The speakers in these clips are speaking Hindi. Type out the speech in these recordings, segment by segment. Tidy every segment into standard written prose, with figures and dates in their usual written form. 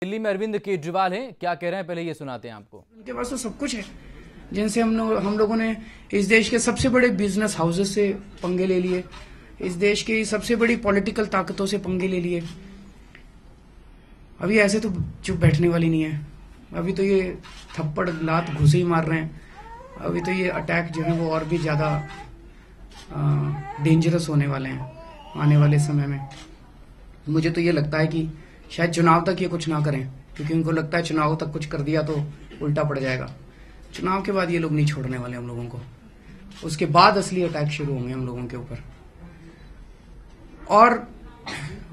दिल्ली में अरविंद केजरीवाल हैं, क्या कह रहे हैं पहले ये सुनाते हैं आपको। उनके पास तो सब कुछ है, जिनसे हम लोगों ने इस देश के सबसे बड़े बिजनेस हाउसेस से पंगे ले लिए, इस देश की सबसे बड़ी पॉलिटिकल ताकतों से पंगे ले लिए। अभी ऐसे तो चुप बैठने वाली नहीं है, अभी तो ये थप्पड़ लात घुसे ही मार रहे हैं। अभी तो ये अटैक जो है वो और भी ज्यादा डेंजरस होने वाले हैं आने वाले समय में। मुझे तो ये लगता है कि शायद चुनाव तक ये कुछ ना करें, क्योंकि उनको लगता है चुनाव तक कुछ कर दिया तो उल्टा पड़ जाएगा। चुनाव के बाद ये लोग नहीं छोड़ने वाले हम लोगों को, उसके बाद असली अटैक शुरू होंगे हम लोगों के ऊपर। और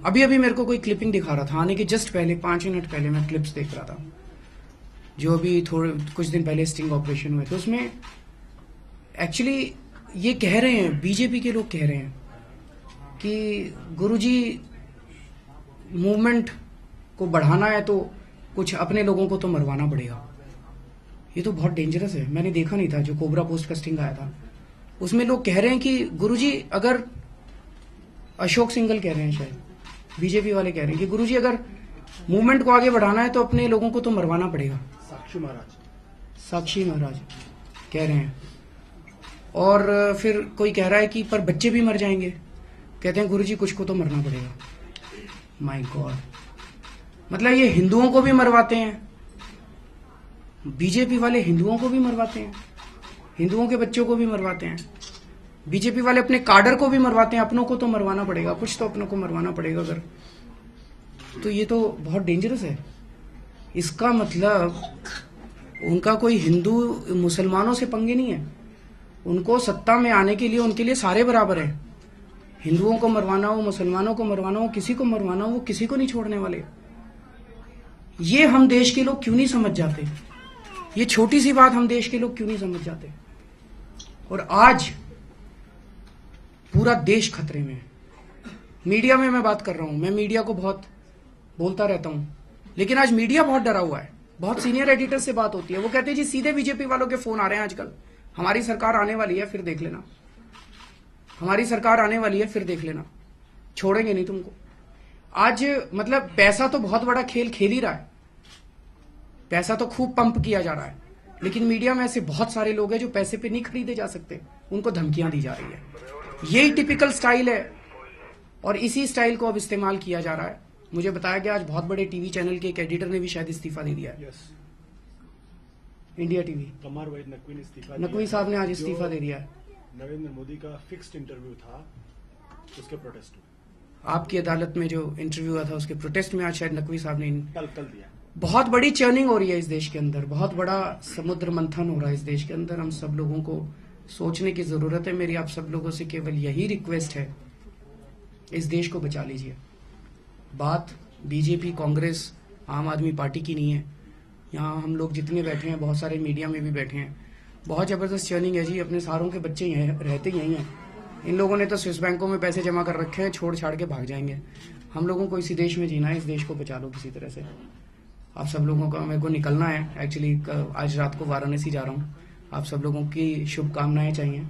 अभी अभी मेरे को कोई क्लिपिंग दिखा रहा था, आने के जस्ट पहले 5 मिनट पहले मैं क्लिप्स देख रहा था जो अभी कुछ दिन पहले स्टिंग ऑपरेशन हुए थे। उसमें एक्चुअली ये कह रहे हैं, बीजेपी के लोग कह रहे हैं कि गुरुजी मूवमेंट को बढ़ाना है तो कुछ अपने लोगों को तो मरवाना पड़ेगा। ये तो बहुत डेंजरस है। मैंने देखा नहीं था जो कोबरा पोस्ट का स्टिंग आया था, उसमें लोग कह रहे हैं कि गुरुजी अगर, अशोक सिंघल कह रहे हैं, शायद बीजेपी वाले कह रहे हैं कि गुरुजी अगर मूवमेंट को आगे बढ़ाना है तो अपने लोगों को तो मरवाना पड़ेगा। साक्षी महाराज कह रहे हैं। और फिर कोई कह रहा है कि पर बच्चे भी मर जाएंगे, कहते हैं गुरुजी कुछ को तो मरना पड़ेगा। माय गॉड, मतलब ये हिंदुओं को भी मरवाते हैं, बीजेपी वाले हिंदुओं को भी मरवाते हैं, हिंदुओं के बच्चों को भी मरवाते हैं, बीजेपी वाले अपने काडर को भी मरवाते हैं। अपनों को तो मरवाना पड़ेगा, कुछ तो अपनों को मरवाना पड़ेगा अगर, तो ये तो बहुत डेंजरस है। इसका मतलब उनका कोई हिंदू मुसलमानों से पंगे नहीं है, उनको सत्ता में आने के लिए उनके लिए सारे बराबर हैं। हिंदुओं को मरवाना हो, मुसलमानों को मरवाना हो, किसी को मरवाना हो, वो किसी को नहीं छोड़ने वाले। ये हम देश के लोग क्यों नहीं समझ जाते? ये छोटी सी बात हम देश के लोग क्यों नहीं समझ जाते? और आज पूरा देश खतरे में है। मीडिया में मैं बात कर रहा हूं, मैं मीडिया को बहुत बोलता रहता हूं, लेकिन आज मीडिया बहुत डरा हुआ है। बहुत सीनियर एडिटर से बात होती है, वो कहते हैं जी सीधे बीजेपी वालों के फोन आ रहे हैं आजकल, हमारी सरकार आने वाली है फिर देख लेना, हमारी सरकार आने वाली है फिर देख लेना, छोड़ेंगे नहीं तुमको। आज मतलब पैसा तो बहुत बड़ा खेल खेल ही रहा है, पैसा तो खूब पंप किया जा रहा है, लेकिन मीडिया में ऐसे बहुत सारे लोग हैं जो पैसे पे नहीं खरीदे जा सकते, उनको धमकियां दी जा रही है। यही टिपिकल स्टाइल है और इसी स्टाइल को अब इस्तेमाल किया जा रहा है। मुझे बताया गया आज बहुत बड़े टीवी चैनल के एक एडिटर ने भी शायद इस्तीफा दे दिया है। इंडिया टीवी, नकवी साहब ने आज इस्तीफा दे दिया है। नरेंद्र मोदी का फिक्स्ड इंटरव्यू था, उसके प्रोटेस्ट में, आपकी अदालत में जो इंटरव्यू हुआ था उसके प्रोटेस्ट में आज शायद नकवी साहब ने कल दिया। बहुत बड़ी चर्निंग हो रही है इस देश के अंदर, बहुत बड़ा समुद्र मंथन हो रहा है इस देश के अंदर। हम सब लोगों को सोचने की जरूरत है। मेरी आप सब लोगों से केवल यही रिक्वेस्ट है, इस देश को बचा लीजिए। बात बीजेपी, कांग्रेस, आम आदमी पार्टी की नहीं है। यहाँ हम लोग जितने बैठे हैं, बहुत सारे मीडिया में भी बैठे हैं, बहुत जबरदस्त चर्निंग है जी। अपने सारों के बच्चे रहते यहीं हैं। इन लोगों ने तो स्विस बैंकों में पैसे जमा कर रखे हैं, छोड़ छाड़ के भाग जाएंगे। हम लोगों को इसी देश में जीना है, इस देश को बचा लो किसी तरह से। आप सब लोगों का, मेरे को निकलना है एक्चुअली, आज रात को वाराणसी जा रहा हूँ। आप सब लोगों की शुभकामनाएं चाहिए,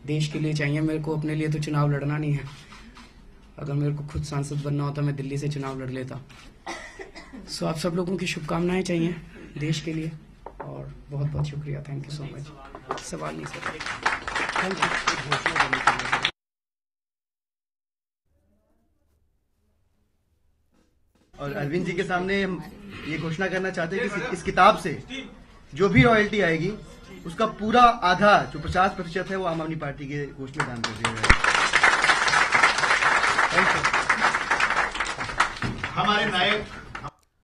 देश के लिए चाहिए। मेरे को अपने लिए तो चुनाव लड़ना नहीं है, अगर मेरे को खुद सांसद बनना होता मैं दिल्ली से चुनाव लड़ लेता। सो आप सब लोगों की शुभकामनाएं चाहिए देश के लिए, और बहुत बहुत शुक्रिया, थैंक यू सो मच। सवाल नहीं सर, थैंक यू। और अरविंद जी के सामने हम ये घोषणा करना चाहते हैं कि इस किताब से जो भी रॉयल्टी आएगी उसका पूरा आधा, जो 50% है, वो आम आदमी पार्टी के कोष में दान कर दिया जाएगा। हमारे नायक